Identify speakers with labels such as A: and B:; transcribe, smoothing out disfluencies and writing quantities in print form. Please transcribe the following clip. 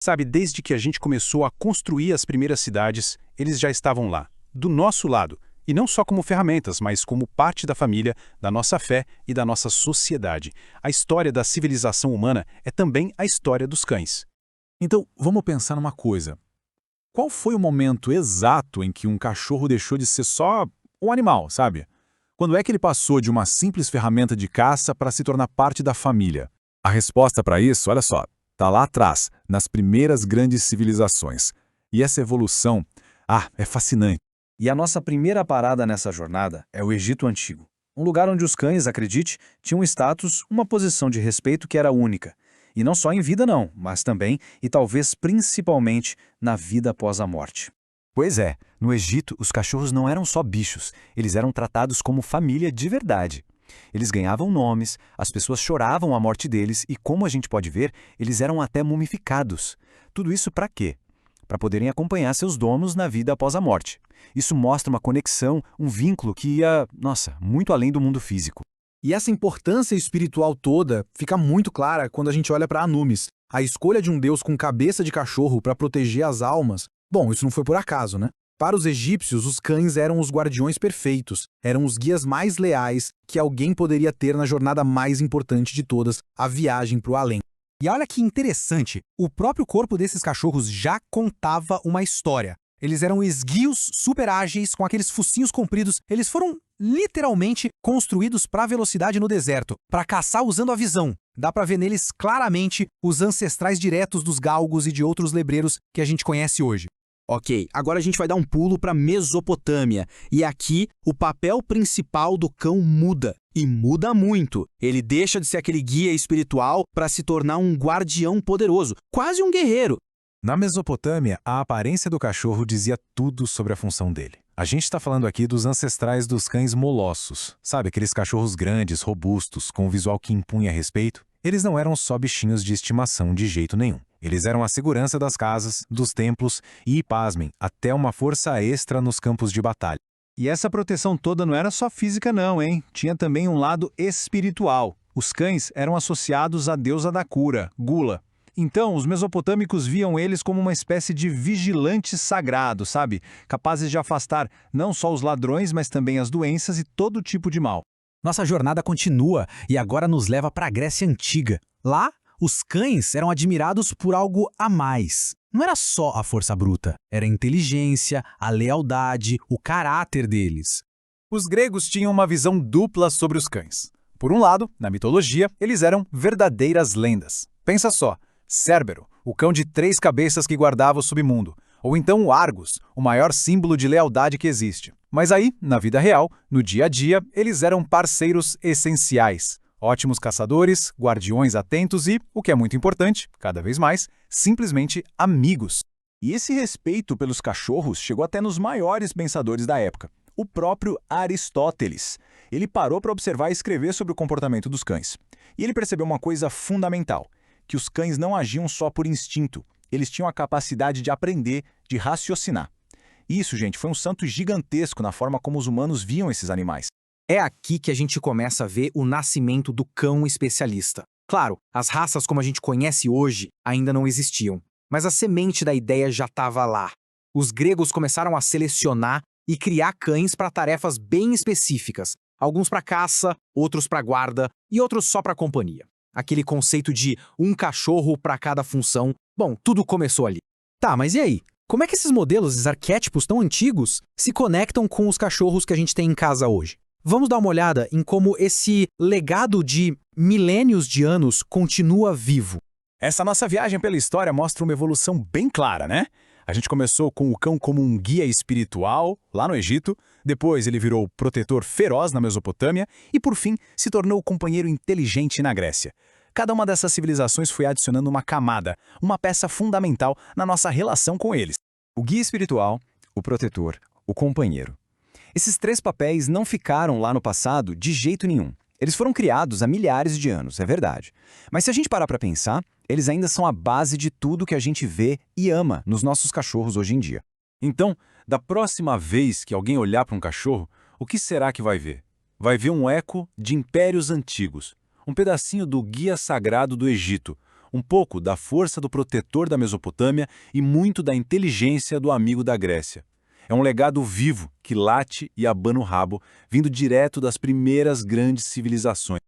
A: Sabe, desde que a gente começou a construir as primeiras cidades, eles já estavam lá, do nosso lado, e não só como ferramentas, mas como parte da família, da nossa fé e da nossa sociedade. A história da civilização humana é também a história dos cães.
B: Então, vamos pensar numa coisa. Qual foi o momento exato em que um cachorro deixou de ser só um animal, sabe? Quando é que ele passou de uma simples ferramenta de caça para se tornar parte da família? A resposta para isso, olha só, está lá atrás, nas primeiras grandes civilizações. E essa evolução, é fascinante.
C: E a nossa primeira parada nessa jornada é o Egito Antigo. Um lugar onde os cães, acredite, tinham um status, uma posição de respeito que era única. E não só em vida não, mas também, e talvez principalmente, na vida após a morte.
D: Pois é, no Egito, os cachorros não eram só bichos, eles eram tratados como família de verdade. Eles ganhavam nomes, as pessoas choravam a morte deles e, como a gente pode ver, eles eram até mumificados. Tudo isso para quê? Para poderem acompanhar seus donos na vida após a morte. Isso mostra uma conexão, um vínculo que ia, muito além do mundo físico.
E: E essa importância espiritual toda fica muito clara quando a gente olha para Anubis. A escolha de um deus com cabeça de cachorro para proteger as almas. Bom, isso não foi por acaso, né? Para os egípcios, os cães eram os guardiões perfeitos, eram os guias mais leais que alguém poderia ter na jornada mais importante de todas, a viagem para o além.
F: E olha que interessante, o próprio corpo desses cachorros já contava uma história. Eles eram esguios super ágeis, com aqueles focinhos compridos. Eles foram literalmente construídos para velocidade no deserto, para caçar usando a visão. Dá para ver neles claramente os ancestrais diretos dos galgos e de outros lebreiros que a gente conhece hoje.
G: Ok, agora a gente vai dar um pulo para Mesopotâmia. E aqui, o papel principal do cão muda. E muda muito. Ele deixa de ser aquele guia espiritual para se tornar um guardião poderoso, quase um guerreiro.
B: Na Mesopotâmia, a aparência do cachorro dizia tudo sobre a função dele. A gente está falando aqui dos ancestrais dos cães molossos. Sabe, aqueles cachorros grandes, robustos, com um visual que impunha respeito? Eles não eram só bichinhos de estimação de jeito nenhum. Eles eram a segurança das casas, dos templos e, pasmem, até uma força extra nos campos de batalha.
H: E essa proteção toda não era só física não, hein? Tinha também um lado espiritual. Os cães eram associados à deusa da cura, Gula. Então, os mesopotâmicos viam eles como uma espécie de vigilantes sagrados, sabe? Capazes de afastar não só os ladrões, mas também as doenças e todo tipo de mal.
F: Nossa jornada continua e agora nos leva para a Grécia Antiga. Lá, os cães eram admirados por algo a mais. Não era só a força bruta, era a inteligência, a lealdade, o caráter deles.
A: Os gregos tinham uma visão dupla sobre os cães. Por um lado, na mitologia, eles eram verdadeiras lendas. Pensa só, Cérbero, o cão de 3 cabeças que guardava o submundo. Ou então o Argus, o maior símbolo de lealdade que existe. Mas aí, na vida real, no dia a dia, eles eram parceiros essenciais. Ótimos caçadores, guardiões atentos e, o que é muito importante, cada vez mais, simplesmente amigos.
G: E esse respeito pelos cachorros chegou até nos maiores pensadores da época. O próprio Aristóteles. Ele parou para observar e escrever sobre o comportamento dos cães. E ele percebeu uma coisa fundamental, que os cães não agiam só por instinto. Eles tinham a capacidade de aprender, de raciocinar. Isso, gente, foi um salto gigantesco na forma como os humanos viam esses animais.
F: É aqui que a gente começa a ver o nascimento do cão especialista. Claro, as raças como a gente conhece hoje ainda não existiam, mas a semente da ideia já estava lá. Os gregos começaram a selecionar e criar cães para tarefas bem específicas, alguns para caça, outros para guarda e outros só para companhia. Aquele conceito de um cachorro para cada função, bom, tudo começou ali. Tá, mas e aí? Como é que esses modelos, esses arquétipos tão antigos, se conectam com os cachorros que a gente tem em casa hoje? Vamos dar uma olhada em como esse legado de milênios de anos continua vivo.
A: Essa nossa viagem pela história mostra uma evolução bem clara, né? A gente começou com o cão como um guia espiritual, lá no Egito, depois ele virou protetor feroz na Mesopotâmia e, por fim, se tornou companheiro inteligente na Grécia. Cada uma dessas civilizações foi adicionando uma camada, uma peça fundamental na nossa relação com eles.
D: O guia espiritual, o protetor, o companheiro. Esses 3 papéis não ficaram lá no passado de jeito nenhum. Eles foram criados há milhares de anos, é verdade. Mas se a gente parar para pensar, eles ainda são a base de tudo que a gente vê e ama nos nossos cachorros hoje em dia.
B: Então, da próxima vez que alguém olhar para um cachorro, o que será que vai ver? Vai ver um eco de impérios antigos, um pedacinho do guia sagrado do Egito, um pouco da força do protetor da Mesopotâmia e muito da inteligência do amigo da Grécia. É um legado vivo que late e abana o rabo, vindo direto das primeiras grandes civilizações.